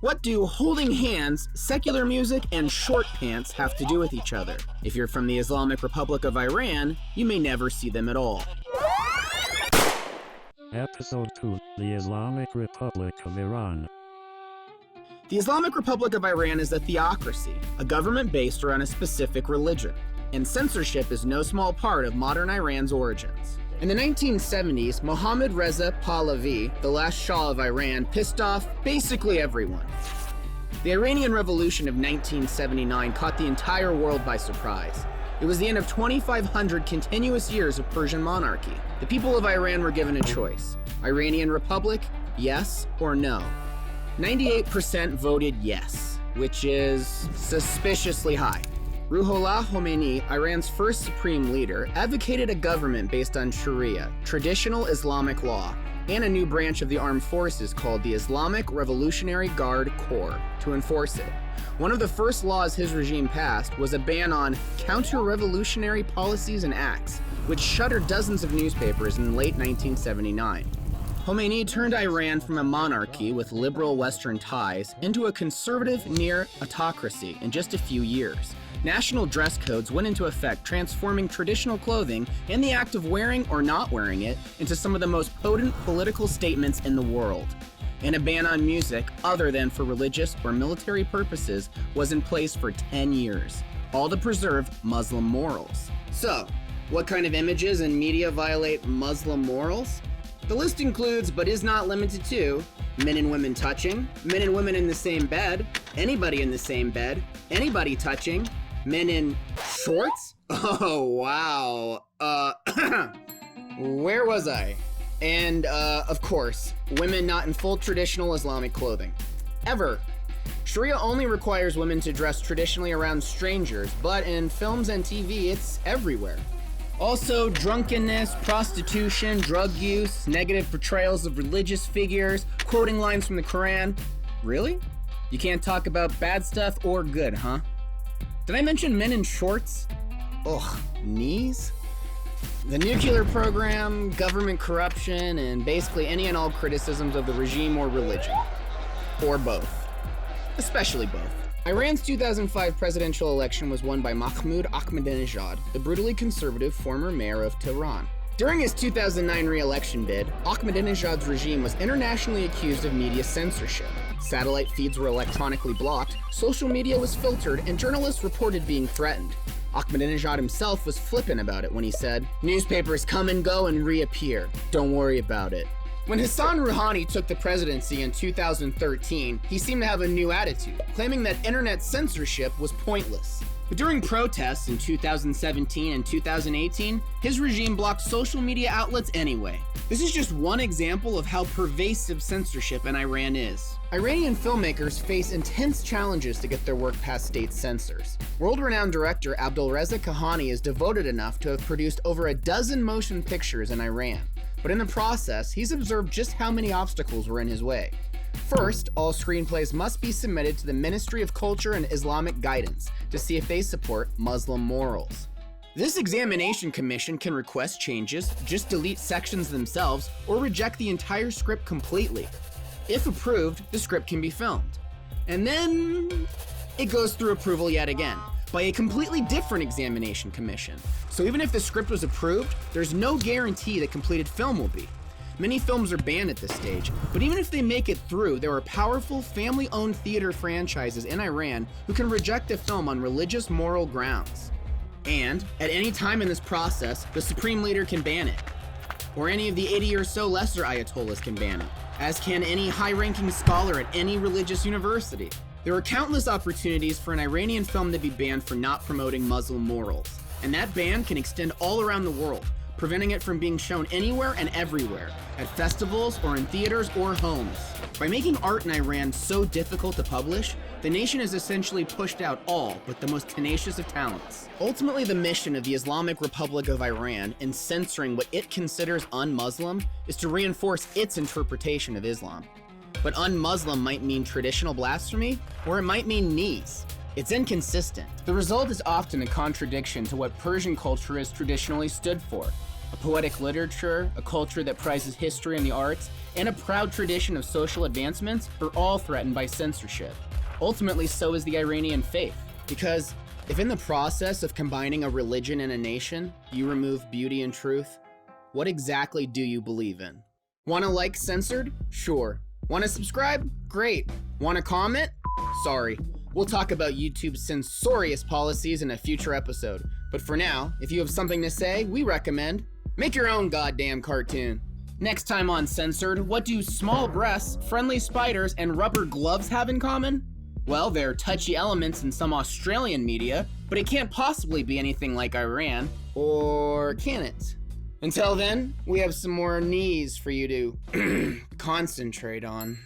What do holding hands, secular music, and short pants have to do with each other? If you're from the Islamic Republic of Iran, you may never see them at all. Episode 2, the Islamic Republic of Iran. The Islamic Republic of Iran is a theocracy, a government based around a specific religion, and censorship is no small part of modern Iran's origins. In the 1970s, Mohammad Reza Pahlavi, the last Shah of Iran, pissed off basically everyone. The Iranian Revolution of 1979 caught the entire world by surprise. It was the end of 2,500 continuous years of Persian monarchy. The people of Iran were given a choice: Iranian Republic, yes or no. 98% voted yes, which is suspiciously high. Ruhollah Khomeini, Iran's first supreme leader, advocated a government based on Sharia, traditional Islamic law, and a new branch of the armed forces called the Islamic Revolutionary Guard Corps to enforce it. One of the first laws his regime passed was a ban on counter-revolutionary policies and acts, which shuttered dozens of newspapers in late 1979. Khomeini turned Iran from a monarchy with liberal Western ties into a conservative near-autocracy in just a few years. National dress codes went into effect, transforming traditional clothing and the act of wearing or not wearing it into some of the most potent political statements in the world. And a ban on music, other than for religious or military purposes, was in place for 10 years, all to preserve Muslim morals. So, what kind of images and media violate Muslim morals? The list includes, but is not limited to, men and women touching, men and women in the same bed, anybody in the same bed, anybody touching, men in shorts? Oh, wow. Where was I? And, of course, women not in full traditional Islamic clothing. Ever. Sharia only requires women to dress traditionally around strangers, but in films and TV, it's everywhere. Also, drunkenness, prostitution, drug use, negative portrayals of religious figures, quoting lines from the Quran. Really? You can't talk about bad stuff or good, huh? Did I mention men in shorts? Ugh, knees? The nuclear program, government corruption, and basically any and all criticisms of the regime or religion. Or both. Especially both. Iran's 2005 presidential election was won by Mahmoud Ahmadinejad, the brutally conservative former mayor of Tehran. During his 2009 re-election bid, Ahmadinejad's regime was internationally accused of media censorship. Satellite feeds were electronically blocked, social media was filtered, and journalists reported being threatened. Ahmadinejad himself was flippant about it when he said, "Newspapers come and go and reappear. Don't worry about it." When Hassan Rouhani took the presidency in 2013, he seemed to have a new attitude, claiming that internet censorship was pointless. But during protests in 2017 and 2018, his regime blocked social media outlets anyway. This is just one example of how pervasive censorship in Iran is. Iranian filmmakers face intense challenges to get their work past state censors. World-renowned director Abdulreza Kahani is devoted enough to have produced over a dozen motion pictures in Iran. But in the process, he's observed just how many obstacles were in his way. First, all screenplays must be submitted to the Ministry of Culture and Islamic Guidance to see if they support Muslim morals. This examination commission can request changes, just delete sections themselves, or reject the entire script completely. If approved, the script can be filmed. And then it goes through approval yet again, by a completely different examination commission. So even if the script was approved, there's no guarantee that completed film will be. Many films are banned at this stage, but even if they make it through, there are powerful family-owned theater franchises in Iran who can reject a film on religious moral grounds. And, at any time in this process, the supreme leader can ban it. Or any of the 80 or so lesser ayatollahs can ban it, as can any high-ranking scholar at any religious university. There are countless opportunities for an Iranian film to be banned for not promoting Muslim morals, and that ban can extend all around the world, preventing it from being shown anywhere and everywhere, at festivals or in theaters or homes. By making art in Iran so difficult to publish, the nation has essentially pushed out all but the most tenacious of talents. Ultimately, the mission of the Islamic Republic of Iran in censoring what it considers un-Muslim is to reinforce its interpretation of Islam. But un-Muslim might mean traditional blasphemy, or it might mean knees. It's inconsistent. The result is often a contradiction to what Persian culture has traditionally stood for: a poetic literature, a culture that prizes history and the arts, and a proud tradition of social advancements are all threatened by censorship. Ultimately, so is the Iranian faith. Because if in the process of combining a religion and a nation, you remove beauty and truth, what exactly do you believe in? Wanna like Censored? Sure. Wanna subscribe? Great. Wanna comment? Sorry. We'll talk about YouTube's censorious policies in a future episode. But for now, if you have something to say, we recommend make your own goddamn cartoon. Next time on Censored, what do small breasts, friendly spiders, and rubber gloves have in common? Well, they're touchy elements in some Australian media, but it can't possibly be anything like Iran. Or can it? Until then, we have some more knees for you to concentrate on.